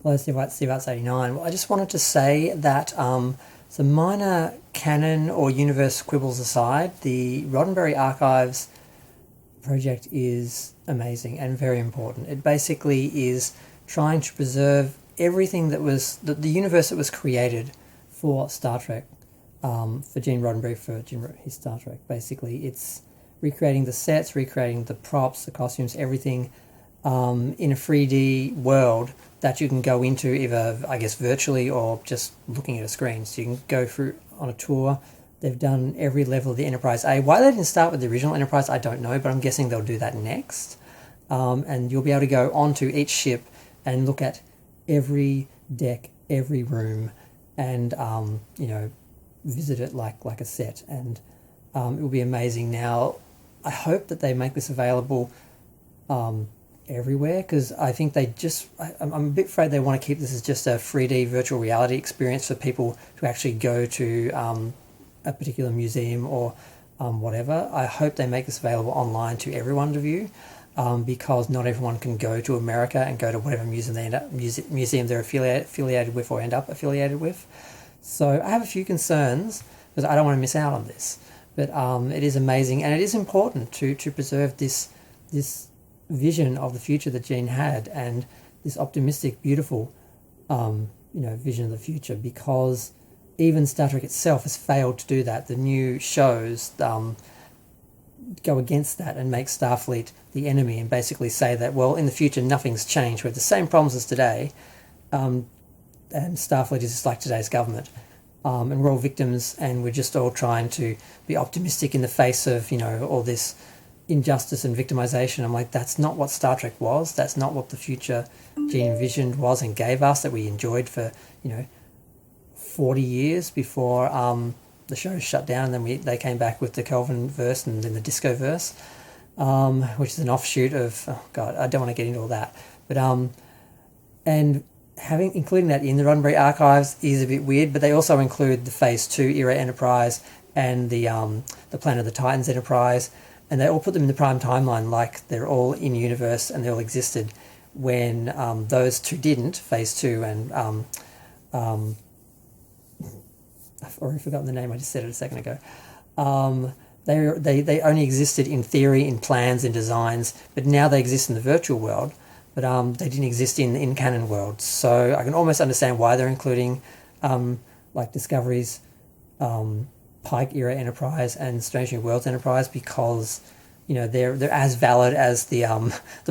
Hello, Steve Arts 89. Well, I just wanted to say that some minor canon or universe quibbles aside, the Roddenberry Archives project is amazing and very important. It basically is trying to preserve everything that was the universe that was created for Star Trek, for Gene Roddenberry, his Star Trek. Basically, it's recreating the sets, recreating the props, the costumes, everything in a 3D world that you can go into either, I guess, virtually or just looking at a screen. So you can go through on a tour. They've done every level of the Enterprise A. Why they didn't start with the original Enterprise, I don't know, but I'm guessing they'll do that next. And you'll be able to go onto each ship and look at every deck, every room, and visit it like a set. And it will be amazing. Now, I hope that they make this available everywhere, because I think I'm a bit afraid they want to keep this as just a 3D virtual reality experience for people to actually go to a particular museum or whatever. I hope they make this available online to everyone to view, because not everyone can go to America and go to whatever museum they're affiliated with or end up affiliated with. So I have a few concerns because I don't want to miss out on this. But it is amazing, and it is important to preserve this vision of the future that Gene had, and this optimistic, beautiful, vision of the future. Because even Star Trek itself has failed to do that. The new shows go against that and make Starfleet the enemy, and basically say that, well, in the future nothing's changed. We have the same problems as today, and Starfleet is just like today's government. And we're all victims, and we're just all trying to be optimistic in the face of, all this injustice and victimization. I'm like, that's not what Star Trek was. That's not what the future Gene envisioned was and gave us, that we enjoyed for, 40 years before the show shut down. And then they came back with the Kelvin verse and then the Disco verse, which is an offshoot of, oh God, I don't want to get into all that. But, and including that in the Roddenberry Archives is a bit weird, but they also include the Phase 2 era Enterprise and the Planet of the Titans Enterprise, and they all put them in the prime timeline like they're all in universe and they all existed, when those two didn't. Phase 2 and I've already forgotten the name, I just said it a second ago. They only existed in theory, in plans, in designs, but now they exist in the virtual world. But they didn't exist in canon world. So I can almost understand why they're including like Discovery's Pike era Enterprise and Strange New Worlds Enterprise, because they're as valid as the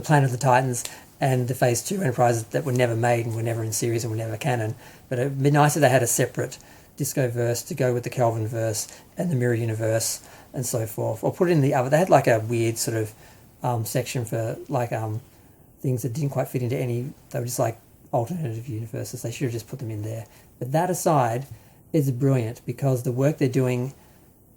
Planet of the Titans and the Phase 2 Enterprises that were never made and were never in series and were never canon. But it'd be nice if they had a separate Disco verse to go with the Kelvin verse and the Mirror Universe and so forth, or put it in the other. They had like a weird sort of section for like things that didn't quite fit into any. They were just like alternative universes. They should have just put them in there. But that aside, it's brilliant, because the work they're doing,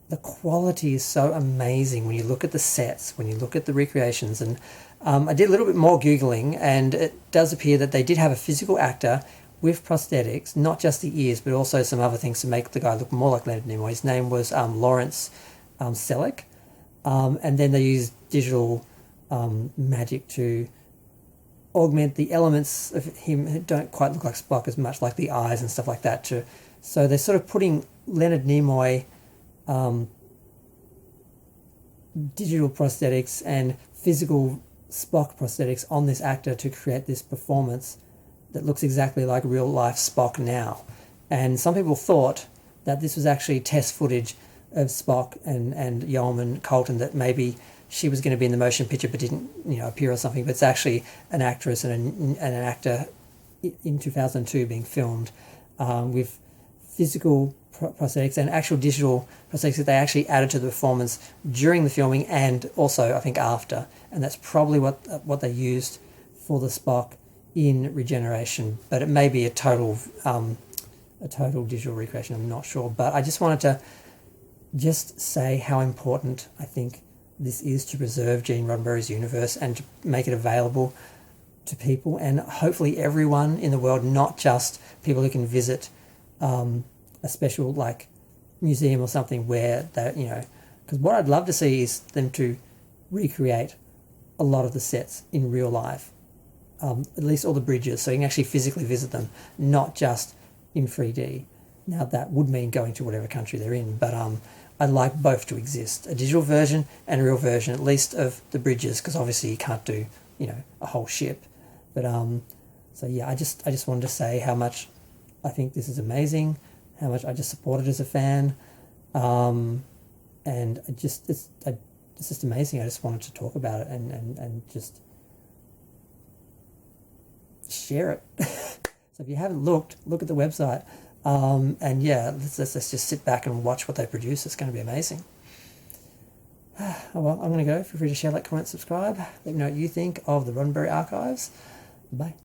the quality is so amazing when you look at the sets, when you look at the recreations. And I did a little bit more Googling, and it does appear that they did have a physical actor with prosthetics, not just the ears, but also some other things to make the guy look more like Leonard Nimoy. His name was Lawrence Selleck. And then they used digital magic to augment the elements of him who don't quite look like Spock as much, like the eyes and stuff like that. So they're sort of putting Leonard Nimoy digital prosthetics and physical Spock prosthetics on this actor to create this performance that looks exactly like real life Spock now. And some people thought that this was actually test footage of Spock and Yeoman Colton, that maybe she was going to be in the motion picture but didn't appear or something. But it's actually an actress and an actor in 2002 being filmed with physical prosthetics and actual digital prosthetics that they actually added to the performance during the filming and also I think after. And that's probably what they used for the Spock in Regeneration. But it may be a total digital recreation, I'm not sure. But I just wanted to just say how important I think this is to preserve Gene Roddenberry's universe and to make it available to people, and hopefully everyone in the world, not just people who can visit a special like museum or something where that, because what I'd love to see is them to recreate a lot of the sets in real life. at least all the bridges, so you can actually physically visit them, not just in 3D. Now that would mean going to whatever country they're in, but I'd like both to exist, a digital version and a real version, at least of the bridges, because obviously you can't do, a whole ship. But so yeah, I just wanted to say how much I think this is amazing, how much I just support it as a fan, and it's just amazing. I just wanted to talk about it and just share it. So if you haven't look at the website. And yeah, let's just sit back and watch what they produce. It's going to be amazing. Oh, well, I'm going to go. Feel free to share, like, comment, subscribe. Let me know what you think of the Roddenberry archives. Bye.